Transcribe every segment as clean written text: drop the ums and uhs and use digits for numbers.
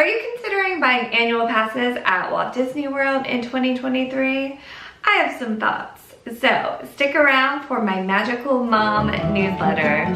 Are you considering buying annual passes at Walt Disney World in 2023? I have some thoughts, so stick around for my Magical Mom newsletter.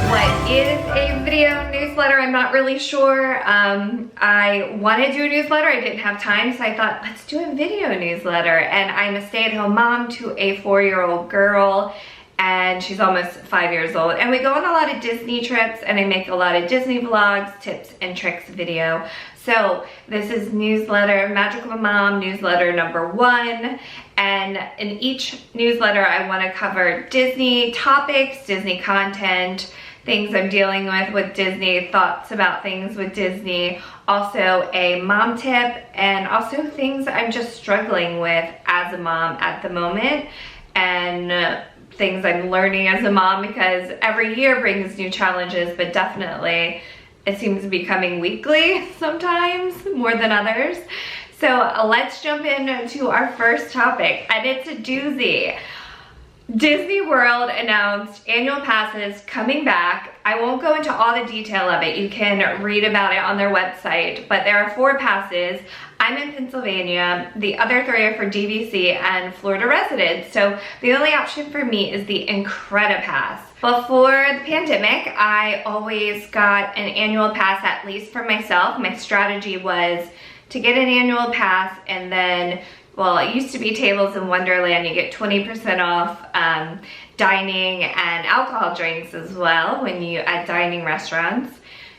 What is a video newsletter? I'm not really sure. I want to do a newsletter. I didn't have time, so I thought, let's do a video newsletter. And I'm a stay-at-home mom to a 4-year-old girl, and she's almost 5 years old. And we go on a lot of Disney trips, and I make a lot of Disney vlogs, tips and tricks video. So this is newsletter, Magical Mom newsletter number 1. And in each newsletter, I want to cover Disney topics, Disney content, things I'm dealing with Disney, thoughts about things with Disney, also a mom tip, and also things I'm just struggling with as a mom at the moment, and things I'm learning as a mom, because every year brings new challenges, but definitely it seems to be coming weekly sometimes, more than others. So let's jump into our first topic, and it's a doozy. Disney World announced annual passes coming back. I won't go into all the detail of it. You can read about it on their website, but there are 4 passes. I'm in Pennsylvania. The other 3 are for DVC and Florida residents. So the only option for me is the Incredipass. Before the pandemic, I always got an annual pass, at least for myself. My strategy was to get an annual pass, and then, well, it used to be Tables in Wonderland. You get 20% off dining and alcohol drinks as well when you at dining restaurants.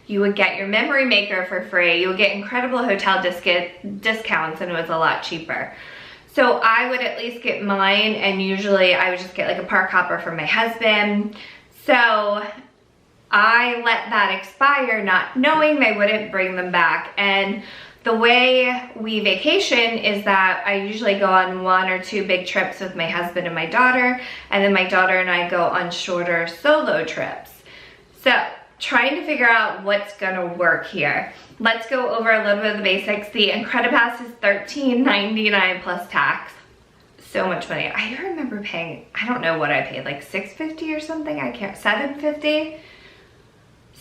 You would get your memory maker for free. You would get incredible hotel discounts, and it was a lot cheaper. So I would at least get mine, and usually I would just get like a park hopper for my husband. So I let that expire, not knowing they wouldn't bring them back. And the way we vacation is that I usually go on 1 or 2 big trips with my husband and my daughter, and then my daughter and I go on shorter solo trips. So trying to figure out what's gonna work here. Let's go over a little bit of the basics. The Incredipass is $13.99 plus tax. So much money. I remember paying, I don't know what I paid, like $6.50 or something. I can't, $7.50.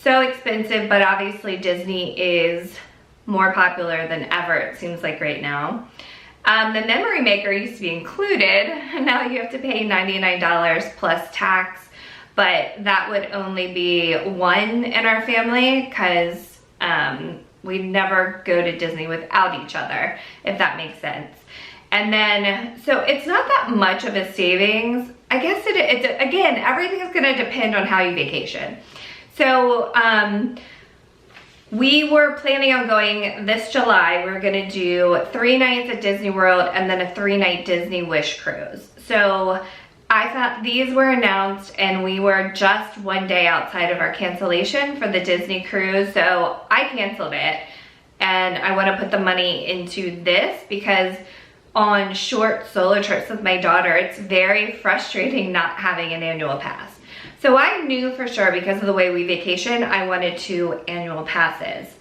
So expensive, but obviously Disney is more popular than ever, it seems like right now. The memory maker used to be included, and now you have to pay $99 plus tax, but that would only be 1 in our family, because we never go to Disney without each other, if that makes sense. And then, so it's not that much of a savings. I guess it's again, everything is gonna depend on how you vacation. So, we were planning on going this July. We were gonna do 3 nights at Disney World and then a 3-night Disney Wish cruise. So I thought these were announced, and we were just 1 day outside of our cancellation for the Disney cruise. So I canceled it, and I wanna put the money into this, because on short solo trips with my daughter, it's very frustrating not having an annual pass. So I knew for sure, because of the way we vacation, I wanted 2 annual passes.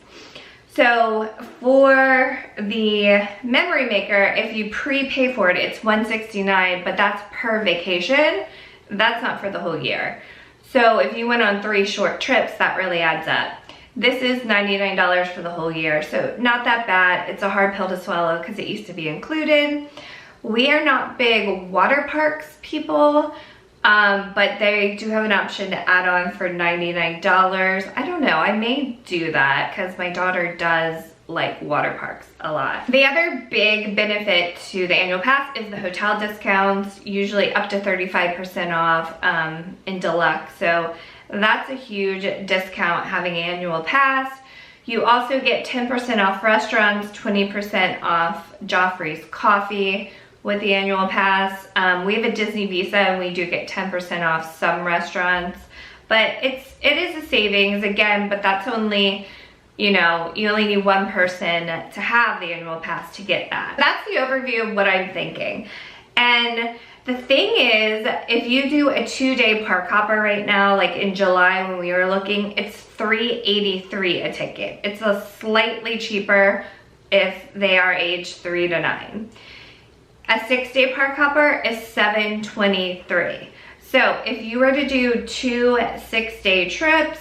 So for the memory maker, if you prepay for it, it's $169, but that's per vacation. That's not for the whole year. So if you went on 3 short trips, that really adds up. This is $99 for the whole year, so not that bad. It's a hard pill to swallow because it used to be included. We are not big water parks people, but they do have an option to add on for $99. I don't know, I may do that because my daughter does like water parks a lot. The other big benefit to the annual pass is the hotel discounts, usually up to 35% off in deluxe. So that's a huge discount having an annual pass. You also get 10% off restaurants, 20% off Joffrey's Coffee with the annual pass. We have a Disney Visa, and we do get 10% off some restaurants, but it is a savings again, but that's only, you know, you only need 1 person to have the annual pass to get that. That's the overview of what I'm thinking. And the thing is, if you do a 2-day park hopper right now, like in July when we were looking, it's $383 a ticket. It's a slightly cheaper if they are age 3 to 9. A 6-day park hopper is $723. So if you were to do 2 6-day trips,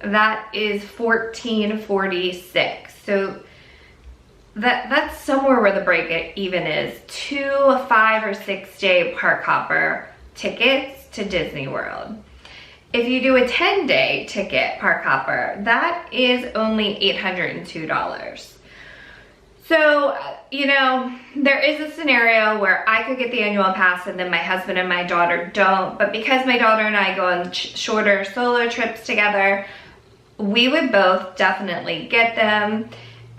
that is $14.46. So that's somewhere where the break even is. 2 5 or 6 day park hopper tickets to Disney World. If you do a 10-day ticket park hopper, that is only $802. So, you know, there is a scenario where I could get the annual pass and then my husband and my daughter don't, but because my daughter and I go on shorter solo trips together, we would both definitely get them.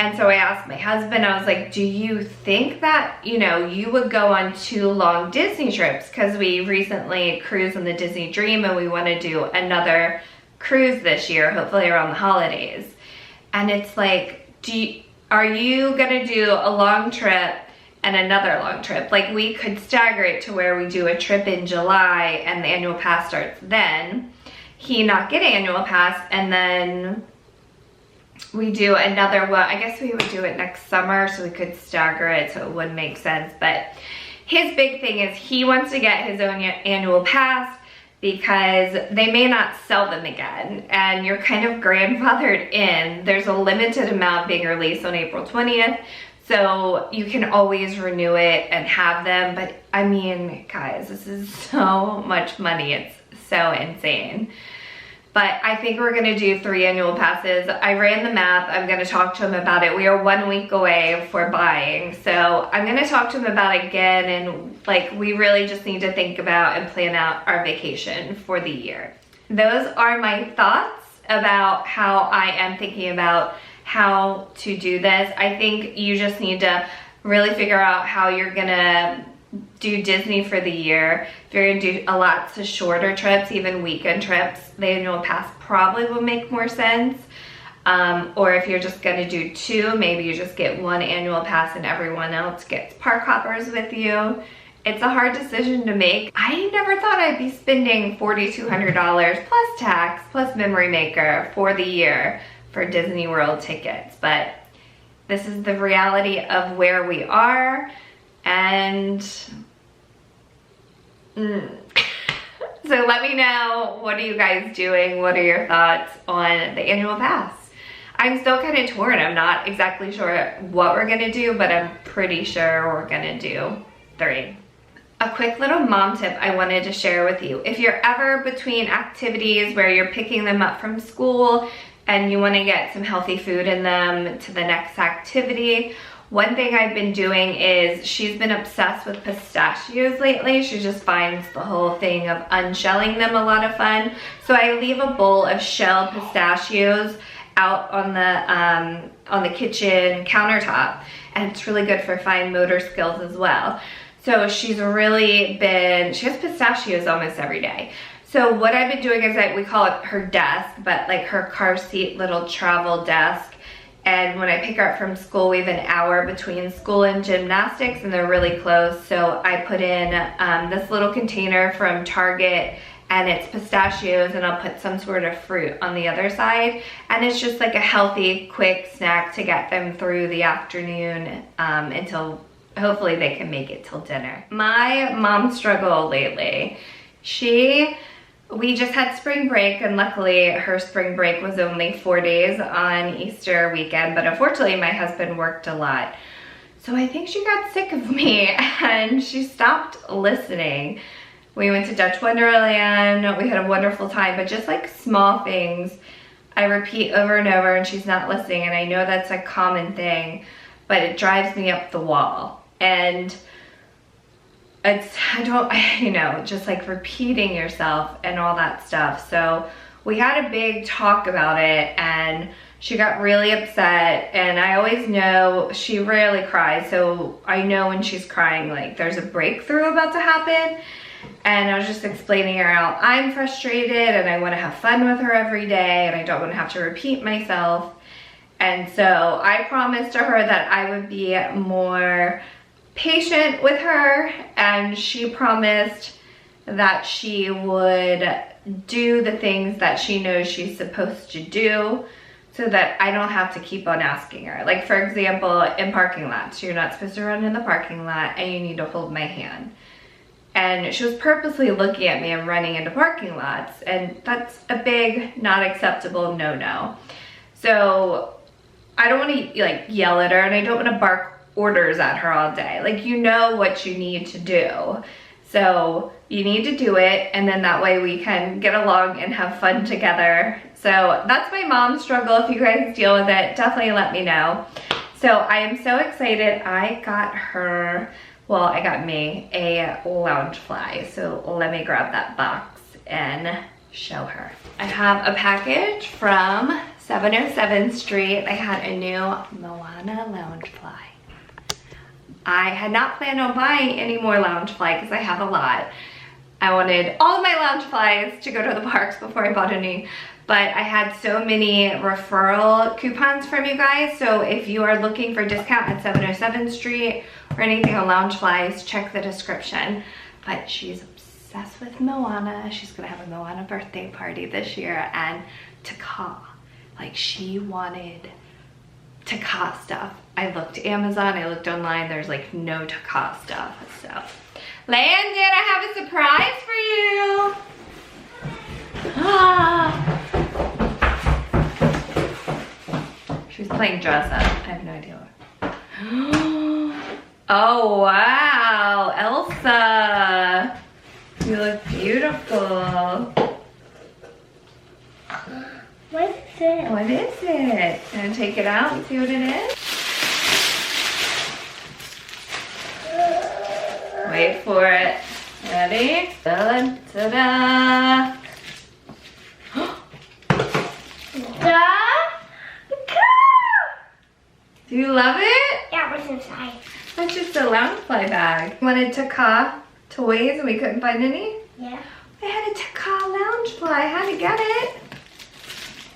And so I asked my husband, I was like, do you think that, you know, you would go on 2 long Disney trips? Because we recently cruised on the Disney Dream and we want to do another cruise this year, hopefully around the holidays. And it's like, are you gonna do a long trip and another long trip? Like, we could stagger it to where we do a trip in July and the annual pass starts then. He not get an annual pass, and then we do another one. I guess we would do it next summer so we could stagger it so it would make sense. But his big thing is he wants to get his own annual pass because they may not sell them again and you're kind of grandfathered in. There's a limited amount being released on April 20th, so you can always renew it and have them. But I mean, guys, this is so much money. It's so insane. But I think we're gonna do 3 annual passes. I ran the math. I'm gonna talk to him about it. We are 1 week away for buying. So I'm gonna talk to him about it again, and like, we really just need to think about and plan out our vacation for the year. Those are my thoughts about how I am thinking about how to do this. I think you just need to really figure out how you're gonna do Disney for the year. If you're gonna do a lot of shorter trips, even weekend trips, the annual pass probably will make more sense. Or if you're just gonna do 2, maybe you just get 1 annual pass and everyone else gets park hoppers with you. It's a hard decision to make. I never thought I'd be spending $4,200 plus tax, plus memory maker for the year for Disney World tickets, but this is the reality of where we are. And so let me know, what are you guys doing? What are your thoughts on the annual pass? I'm still kind of torn. I'm not exactly sure what we're gonna do, but I'm pretty sure we're gonna do 3. A quick little mom tip I wanted to share with you. If you're ever between activities where you're picking them up from school and you wanna get some healthy food in them to the next activity, one thing I've been doing is, she's been obsessed with pistachios lately. She just finds the whole thing of unshelling them a lot of fun. So I leave a bowl of shelled pistachios out on the kitchen countertop, and it's really good for fine motor skills as well. So she has pistachios almost every day. So what I've been doing is we call it her desk, but like her car seat little travel desk. And when I pick her up from school, we have an hour between school and gymnastics, and they're really close. So I put in this little container from Target, and it's pistachios, and I'll put some sort of fruit on the other side. And it's just like a healthy, quick snack to get them through the afternoon until hopefully they can make it till dinner. My mom struggle lately. We just had spring break, and luckily her spring break was only 4 days on Easter weekend, but unfortunately my husband worked a lot. So I think she got sick of me and she stopped listening. We went to Dutch Wonderland, we had a wonderful time, but just like small things I repeat over and over and she's not listening, and I know that's a common thing, but it drives me up the wall. And just like repeating yourself and all that stuff. So we had a big talk about it, and she got really upset, and I always know she rarely cries, so I know when she's crying, like there's a breakthrough about to happen. And I was just explaining her how I'm frustrated and I want to have fun with her every day, and I don't want to have to repeat myself. And so I promised to her that I would be more patient with her, and she promised that she would do the things that she knows she's supposed to do, so that I don't have to keep on asking her. Like, for example, in parking lots, you're not supposed to run in the parking lot and you need to hold my hand. and she was purposely looking at me and running into parking lots, and that's a big, not acceptable no-no. So I don't want to like yell at her, and I don't want to bark orders at her all day. Like, you know what you need to do. So you need to do it, and then that way we can get along and have fun together. So that's my mom's struggle. If you guys deal with it, definitely let me know. So I am so excited. I got her, well, I got me a Loungefly. So let me grab that box and show her. I have a package from 707 Street. I had a new Moana Loungefly. I had not planned on buying any more Loungefly because I have a lot. I wanted all of my Loungeflies to go to the parks before I bought any, but I had so many referral coupons from you guys. So if you are looking for a discount at 707 Street or anything on Loungeflies, check the description. But she's obsessed with Moana. She's gonna have a Moana birthday party this year, and Taka. Like, she wanted Taka stuff. I looked Amazon, I looked online, there's like no Taka stuff. So, Landon, I have a surprise for you. Ah. She's playing dress up. I have no idea what. Oh wow, Elsa. You look beautiful. What is it? What is it? Gonna take it out and see what it is? Wait for it. Ready? Ta-da! Do you love it? Yeah, what's inside? That's just a Loungefly bag. Wanted Taka toys and we couldn't find any? Yeah. I had a Taka Loungefly. I had to get it.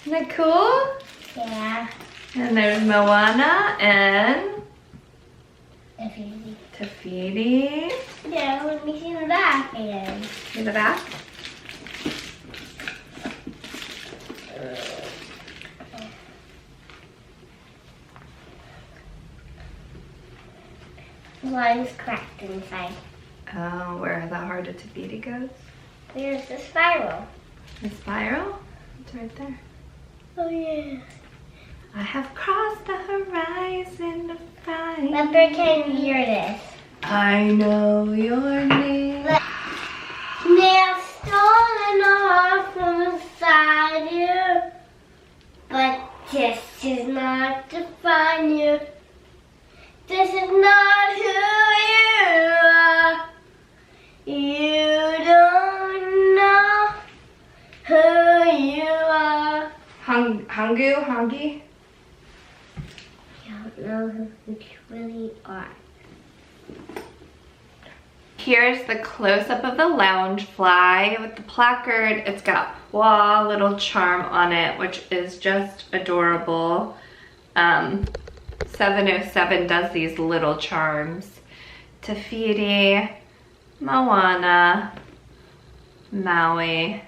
Isn't that cool? Yeah. And there's Moana and Tafiti. Tafiti. Yeah, let me see the back again. See the back? The line's cracked inside. Oh, where the heart of Tafiti goes? There's the spiral. The spiral? It's right there. Oh yeah. I have crossed the horizon to find. Leopard can hear this. I know your name. Nails stolen off from inside you, but this is not to find you. This is not who you are. You don't know who you are. Hangi? You don't know who you really are. Here's the close-up of the Loungefly with the placard. It's got Pwa little charm on it, which is just adorable. 707 does these little charms. Tafiti, Moana, Maui,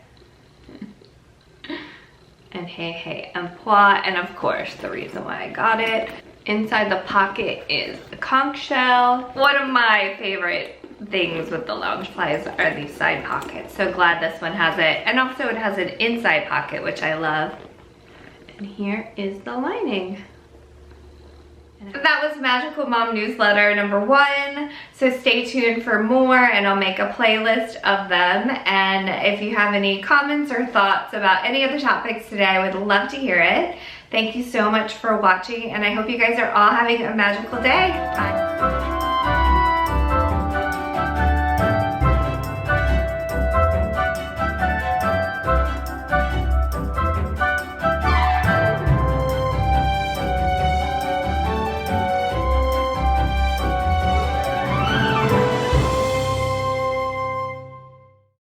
and Hey and Pwa, and of course the reason why I got it. Inside the pocket is the conch shell. One of my favorite things with the Loungeflies are these side pockets. So glad this one has it. And also it has an inside pocket, which I love. And here is the lining. That was Magical Mom newsletter number 1. So stay tuned for more, and I'll make a playlist of them. And if you have any comments or thoughts about any of the topics today, I would love to hear it. Thank you so much for watching, and I hope you guys are all having a magical day. Bye.